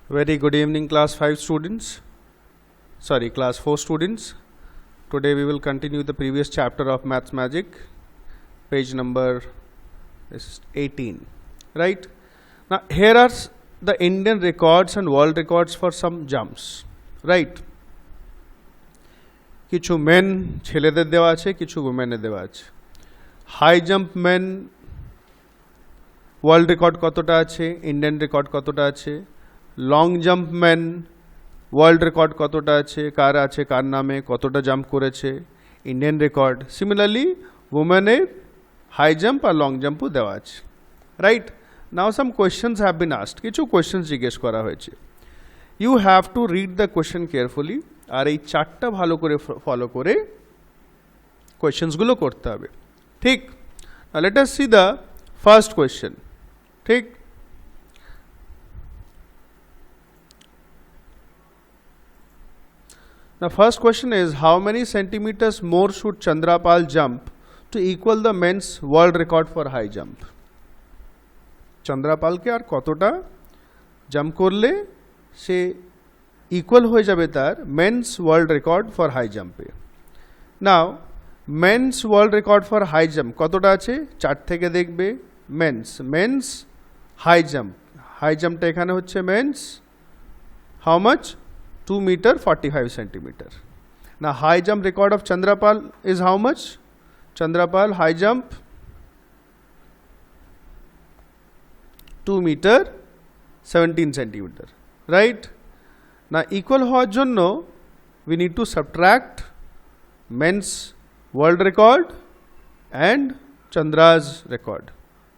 Very good evening, class 5 students. Sorry, class 4 students. Today we will continue the previous chapter of Maths Magic, page number 18. Right? Now, here are the Indian records and world records for some jumps. Right? কিছু men ছেলেদের দেওয়া আছে, কিছু উমেনের দেওয়া আছে। High jump men world record কতটা আছে, ইন্ডিয়ান রেকর্ড কতটা আছে, long jump man world record কতটা আছে, কার নামে, কতটা জাম্প করেছে, ইন্ডিয়ান রেকর্ড। সিমিলারলি উমেনের হাই জাম্প আর লং জাম্পও দেওয়া আছে। Right? Now some questions have been asked, কিছু কোয়েশ্চেন্স জিজ্ঞেস করা হয়েছে। You have to read the question carefully, আর এই চারটা ভালো করে ফলো করে কোয়েশ্চেন্সগুলো করতে হবে। ঠিক? Let us see the first question. ঠিক? The first question is, how many centimeters more should Chandrapal jump to equal the men's world record for high jump? চন্দ্রাপালকে আর কতটা জাম্প করলে সে ইকুয়াল হয়ে যাবে তার men's world record for high জাম্পে। Now men's world record for high jump কতটা আছে, চার্ট থেকে দেখবে। মেন্স হাই জাম্পটা এখানে হচ্ছে men's how much, 2 meter 45 centimeter. Now high jump record of Chandrapal is how much? Chandrapal high jump 2 meter 17 centimeter. Right? Now equal হওয়ার জন্য we need to subtract men's world record and Chandra's record.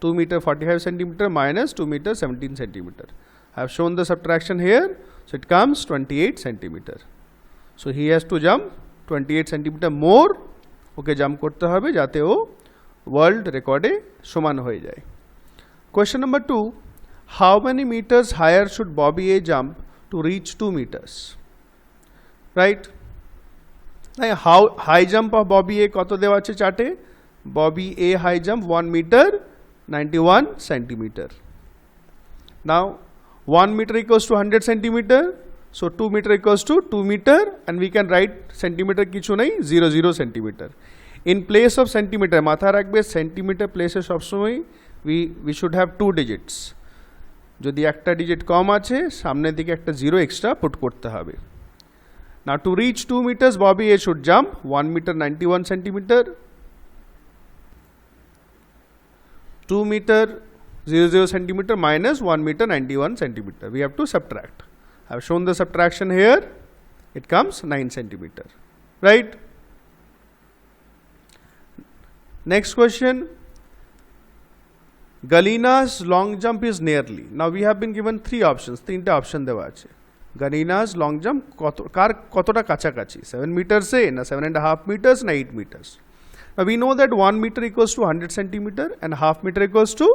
2 meter 45 centimeter minus 2 meter 17 centimeter. I have shown the subtraction here. So it comes 28 centimeter. So he has to jump 28 centimeter more. Okay, jump করতে হবে যাতে ও world record এ সমান হয়ে যায়। Question number 2, how many meters higher should Bobby A jump to reach 2 meters? Right? How high jump of Bobby A কত দেওয়া আছে চার্টে? Bobby A high jump 1 meter 91 centimeter. Now 1 meter equals to 100 centimeter, so 2 meter equals to 2 meter, and we can write centimeter কিছু নেই, 0 centimeter. In place of centimeter মাথা রাখবে centimeter place এ সবসময় we should have 2 digits. যদি একটা digit কম আছে সামনের দিকে একটা 0 এক্সট্রা পুট করতে হবে। Now to reach 2 meters Bobby A should jump 1 meter 91 centimeter, 2 meter 0 centimeter minus 1 meter 91 centimeter. We have to subtract. I have shown the subtraction here. It comes 9 centimeter. Right? Next question. Galina's long jump is nearly. Now we have been given 3 options. 3 option দেওয়া আছে। Galina's long jump কতটা কাছাকাছি, 7 meters এ না 7.5 meters না 8 meters. Now we know that 1 meter equals to 100 centimeter and half meter equals to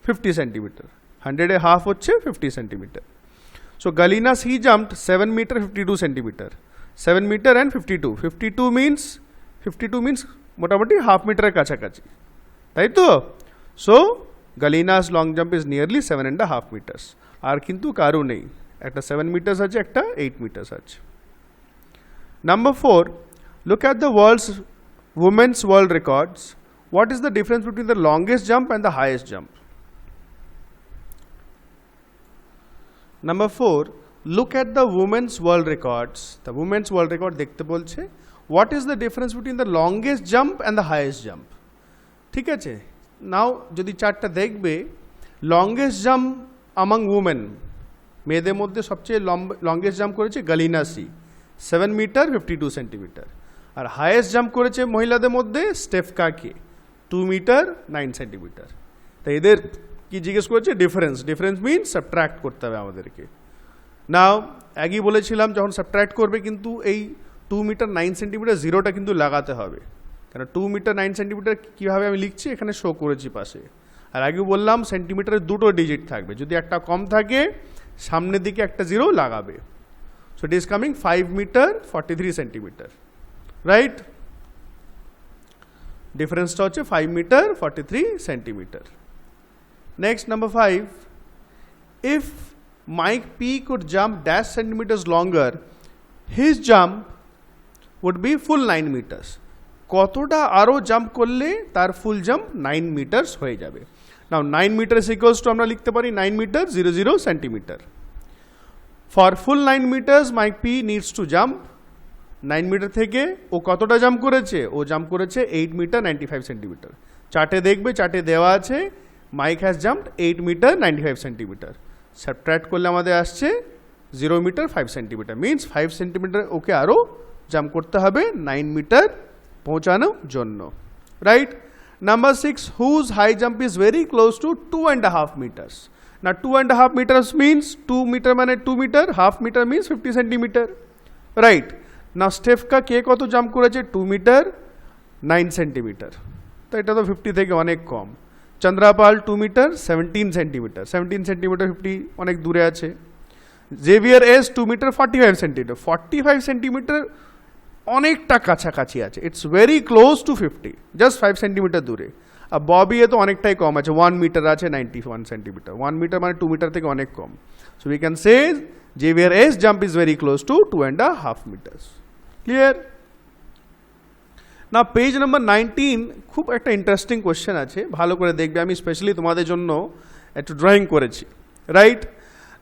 50 centimeter. 100 A half হচ্ছে 50 centimeter. So Galinas he jumped 7 meter 52 centimeter. 7 meter and 52. 52 means মোটামুটি half meter এর কাছাকাছি, তাই তো? So Galinas long jump is nearly 7.5 meters. আর কিন্তু কারও নেই, একটা 7 meters আছে, একটা 8 meters আছে। Number 4, look at the women's world records. What is the difference between the longest jump and the highest jump? Number 4, look at the women's world records. The women's world record দেখতে বলছে। What is the difference between the longest jump and the highest jump? ঠিক আছে? Now যদি চার্টটা দেখবে, longest jump among women, মেয়েদের মধ্যে সবচেয়ে longest jump করেছে গালিনা সি, 7 meter 52 centimeter. আর highest jump করেছে মহিলাদের মধ্যে স্টেফকা কে, 2 meter 9 centimeter. তাই এদের কি জিজ্ঞেস করেছে? ডিফারেন্স মিনস সাবট্রাক্ট করতে হবে আমাদেরকে। নাও আগেই বলেছিলাম যখন সাবট্রাক্ট করবে কিন্তু এই 2 মিটার 9 সেন্টিমিটার জিরোটা কিন্তু লাগাতে হবে, কারণ 2 মিটার 9 সেন্টিমিটার কীভাবে আমি লিখছি এখানে শো করেছি পাশে। আর আগে বললাম সেন্টিমিটারের 2টো ডিজিট থাকবে, যদি একটা কম থাকে সামনের দিকে একটা 0 লাগাবে। So it is coming 5 metre 43 centimetre. Right? ডিফারেন্সটা হচ্ছে 5 metre 43 centimetre. Next, number 5, if Mike P could jump dash centimeters longer, his jump would be full 9 meters. কতটা আরও জাম্প করলে তার ফুল জাম্প 9 মিটার্স হয়ে যাবে। নাও 9 মিটার্স ইকুয়ালস টু আমরা লিখতে পারি 9 meter 00 centimeter. For full 9 meters Mike P needs to jump 9 meter থেকে ও কতটা জাম্প করেছে, ও জাম্প করেছে 8 মিটার 95 সেন্টিমিটার। চার্টে দেখবে, চার্টে দেওয়া আছে Mike has jumped 8 meter 95 centimeter. Subtract করলে আমাদের আসছে 0 meter 5 centimeter, means 5 centimeter okay আরও জাম্প করতে হবে 9 মিটার পৌঁছানোর জন্য, right. Number 6, whose high jump is very close to 2.5 meters. না 2.5 মিটার্স মিনস 2 মিটার মানে 2 meter, half meter means 50 centimeter, right. না স্টেফকা কে কত জাম্প করেছে 2 মিটার 9 সেন্টিমিটার, তো এটা তো 50 থেকে অনেক কম। চন্দ্রাপাল 2 মিটার 17 সেন্টিমিটার, 17 সেন্টিমিটার 50 অনেক দূরে আছে। Xavier S 2 meter 45 centimeter, 45 centimeter অনেকটা কাছাকাছি আছে, it's very close to 50, just 5 centimeter দূরে। আর ববি এ তো অনেকটাই কম আছে, 1 মিটার আছে 91 সেন্টিমিটার, 1 মিটার মানে 2 মিটার থেকে অনেক কম। So we can say Xavier's jump is very close to 2.5 metres. Clear? না পেজ নাম্বার 19 খুব একটা ইন্টারেস্টিং কোয়েশ্চেন আছে, ভালো করে দেখবে, আমি স্পেশালি তোমাদের জন্য একটু ড্রয়িং করেছি, right.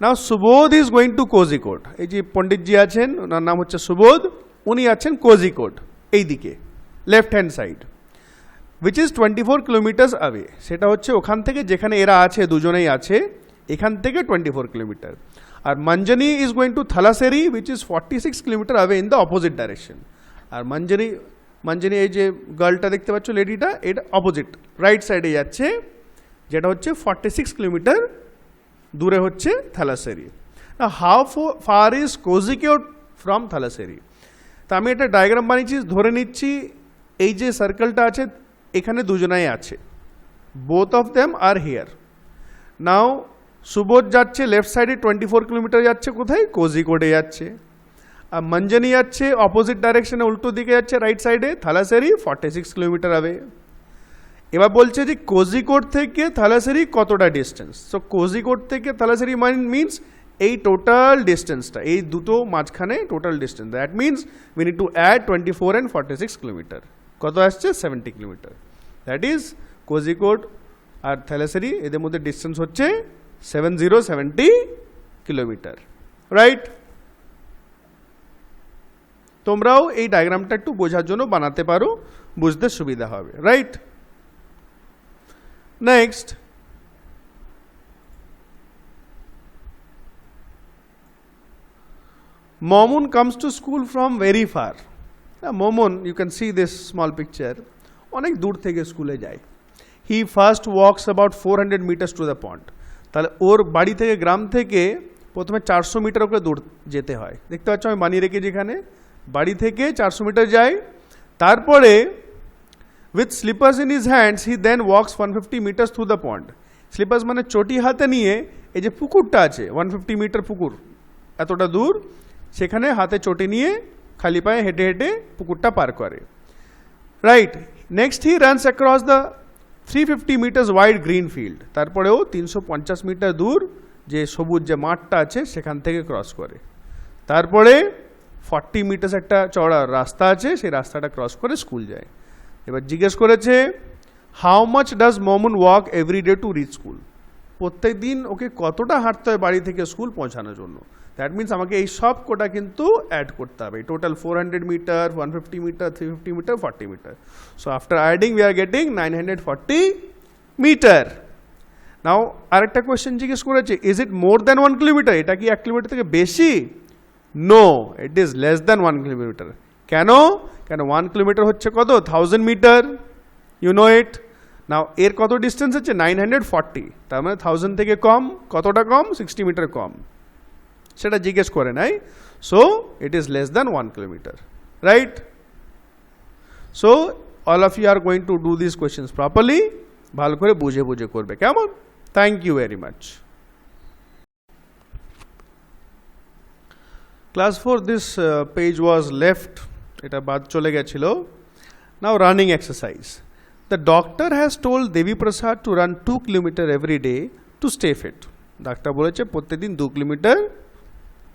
Now Subodh is going two Kozhikode. এই যে পণ্ডিতজি আছেন, ওনার নাম হচ্ছে সুবোধ, উনি আছেন কোজিকোড এই দিকে left hand side, which is 24 kilometres away. সেটা হচ্ছে ওখান থেকে যেখানে এরা আছে, দুজনেই আছে, এখান থেকে 24 কিলোমিটার। আর Manjani is going to Thalassery which is 46 kilometre away in the opposite direction. আর মঞ্জনি এই যে গার্লটা দেখতে পাচ্ছ, লেডিটা, এটা অপোজিট রাইট সাইডে যাচ্ছে, যেটা হচ্ছে 46 কিলোমিটার দূরে হচ্ছে থালাসেরি। না how far is Kozhikode from Thalassery. তা আমি একটা ডায়াগ্রাম বানিয়েছি, ধরে নিচ্ছি এই যে সার্কেলটা আছে এখানে দুজনাই আছে, both of them are here. Now Subodh যাচ্ছে লেফট সাইডে 24 কিলোমিটার যাচ্ছে, কোথায়? কোজিকোডে যাচ্ছে। আর মঞ্জনি যাচ্ছে অপোজিট ডাইরেকশনে, উল্টো দিকে যাচ্ছে রাইট সাইডে, থালাসেরি 46 কিলোমিটার আবে। এবার বলছে যে কোজিকোড থেকে থালাসেরি কতটা ডিস্টেন্স। সো কোজিকোড থেকে থালাসেরি মিনস এই টোটাল ডিস্টেন্সটা, এই দুটো মাঝখানে total distance, that means we need to add 24 and 46 kilometer. কত আসছে? 70 কিলোমিটার। দ্যাট ইজ কোজিকোড আর থালাসেরি এদের মধ্যে ডিস্টেন্স হচ্ছে 70 কিলোমিটার, রাইট। তোমরাও এই ডায়াগ্রামটা একটু বোঝার জন্য বানাতে পারো, বুঝতে সুবিধা হবে, right. Next, Momun comes to school from very far. Momun, you can see this small picture, অনেক দূর থেকে স্কুলে যায়। He first walks about 400 meters to the pond. তাহলে ওর বাড়ি থেকে, গ্রাম থেকে প্রথমে 400 মিটার ওকে দূর যেতে হয়। দেখতে পাচ্ছ আমি বানিয়ে রেখেছি এখানে, বাড়ি থেকে 400 মিটার যায়। তারপরে with slippers in his hands he then walks 150 meters through the pond. Sleepers মানে চটি হাতে নিয়ে এই যে পুকুরটা আছে 150 মিটার পুকুর, এতটা দূর, সেখানে হাতে চটি নিয়ে খালি পায়ে হেঁটে হেঁটে পুকুরটা পার করে, right. Next he runs across the 350 meters wide green field. তারপরেও 350 মিটার দূর যে সবুজ যে মাঠটা আছে সেখান থেকে ক্রস করে। তারপরে 40 মিটার্স একটা চওড়া রাস্তা আছে, সেই রাস্তাটা ক্রস করে স্কুল যায়। এবার জিজ্ঞেস করেছে how much does Momon walk every day to reach school. প্রত্যেক দিন ওকে কতটা হাঁটতে হয় বাড়ি থেকে স্কুল পৌঁছানোর জন্য। দ্যাট মিনস আমাকে এই সব কোটা কিন্তু অ্যাড করতে হবে, total 400 metre, 150 metre, 350 metre, 40 metre. So after adding we are getting 940 metre. Now আরেকটা কোয়েশ্চেন জিজ্ঞেস করেছে, is it more than 1 kilometre? এটা কি 1 কিলোমিটার থেকে বেশি? No, it is less than 1 kilometre. কেন? 1 কিলোমিটার হচ্ছে কত? 1000 metre, you know it. Now এর কত ডিস্টেন্স হচ্ছে? 940, তার মানে 1000 থেকে কম। কতটা কম? 60 মিটার কম, সেটা জিজ্ঞেস করে নাই। So it is less than 1 kilometre, right. So all of you are going to do this questions properly, ভালো করে বুঝে বুঝে করবে, কেমন? Thank you very much. Class 4 this page was left, এটা বাদ চলে গেছিল। Now running exercise. The doctor has told Devi Prasad to run 2 kilometre every day to stay fit. ডাক্তার বলেছে প্রত্যেকদিন 2 কিলোমিটার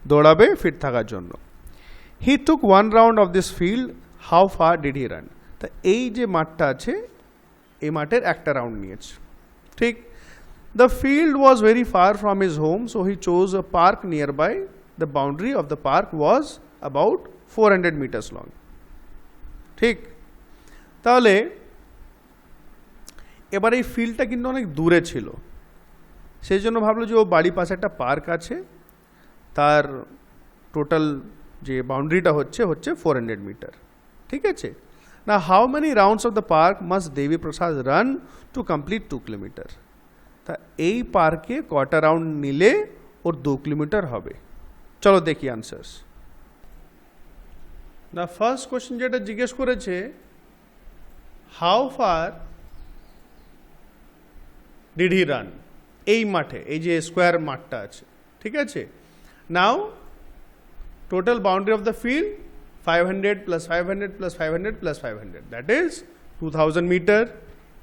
দৌড়াবে ফিট থাকার জন্য। হি টুক 1 round of this field, how far did he ran? তা এই যে মাঠটা আছে এই মাঠের একটা রাউন্ড নিয়েছে, ঠিক। The field was very far from his home, so he chose a park nearby. The boundary of the park was about 400 meters long, ঠিক। তাহলে এবার এই ফিল্ডটা কিন্তু অনেক দূরে ছিল, সেই জন্য ভাবলো যে ও বাড়ির পাশে একটা পার্ক আছে, তার টোটাল যে বাউন্ডারিটা হচ্ছে 400 মিটার, ঠিক আছে। না how many rounds of the park must Devi Prasad run to complete 2 kilometer? তা এই পার্কে কটা রাউন্ড নিলে ওর 2 কিলোমিটার হবে? চলো দেখি আনসার্স। না ফার্স্ট কোয়েশ্চেন যেটা জিজ্ঞেস করেছে, how far did he ran? এই মাঠে, এই যে স্কোয়ার মাঠটা আছে, ঠিক আছে। নাও total boundary of the field 500 plus 500 plus 500 plus 500, that is 2000 meter,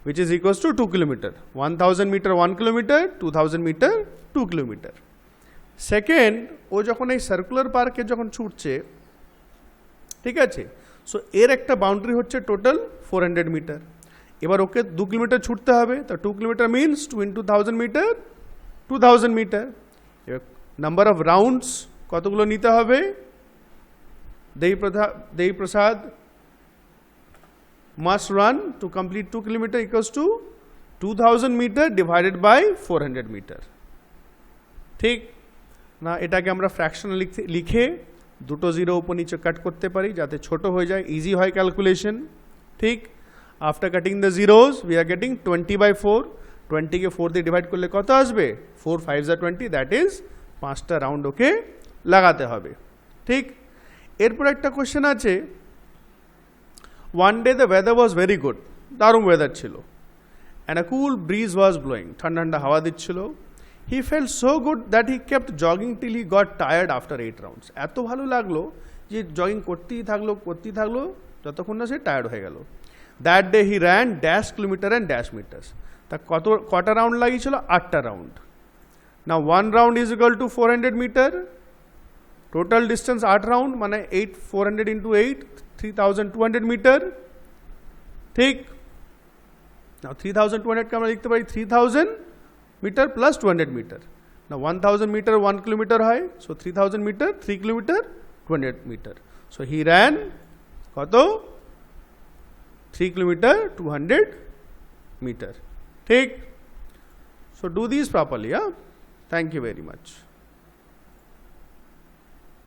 which is equals to 2 kilometer. 1000 meter 1 kilometer, 2000 meter 2 kilometer. Second, ও যখন এই সার্কুলার পার্কে যখন ছুটছে, ঠিক আছে, সো এর একটা বাউন্ডারি হচ্ছে টোটাল 400 মিটার। এবার ওকে 2 কিলোমিটার ছুটতে হবে, তো 2 kilometer means 2 into 1000 meter 2000 meter. এবার নাম্বার অফ রাউন্ডস কতগুলো নিতে হবে? দেবী প্রসাদ must run to complete 2 kilometer equals to 2000 meter divided by 400 meter, ঠিক না। এটাকে আমরা ফ্র্যাকশন লিখে দুটো জিরো উপর নিচে কাট করতে পারি যাতে ছোট হয়ে যায়, ইজি হয় ক্যালকুলেশন, ঠিক। After cutting the zeros we are getting 20/4, 20কে 4 দিয়ে ডিভাইড করলে কত আসবে? 4 5 are 20, দ্যাট ইজ 5টা রাউন্ড ওকে লাগাতে হবে, ঠিক। এরপর একটা কোয়েশ্চেন আছে, one day the weather was very good, দারুণ ওয়েদার ছিল, and a cool bridge was blowing, ঠান্ডা ঠান্ডা হাওয়া দিচ্ছিল। He felt so good that he kept jogging till he got tired after 8 rounds. এত ভালো লাগলো যে জগিং করতেই থাকলো যতক্ষণ না সে টায়ার্ড হয়ে গেল। That day he ran dash kilometer and dash meters. তা কটা রাউন্ড লাগিয়েছিল? 8টা রাউন্ড। না 1 round is equal to 400 meter, total distance 8 round মানে 400 into 8 3200 মিটার, ঠিক। না 3200 কে আমরা লিখতে পারি 3000 মিটার প্লাস 200 মিটার। না 1000 মিটার 1 কিলোমিটার হয়, so 3000 meter 3 kilometer 200 meter. So he ran কত? 3 কিলোমিটার 200 মিটার, ঠিক। So do this properly, thank you very much.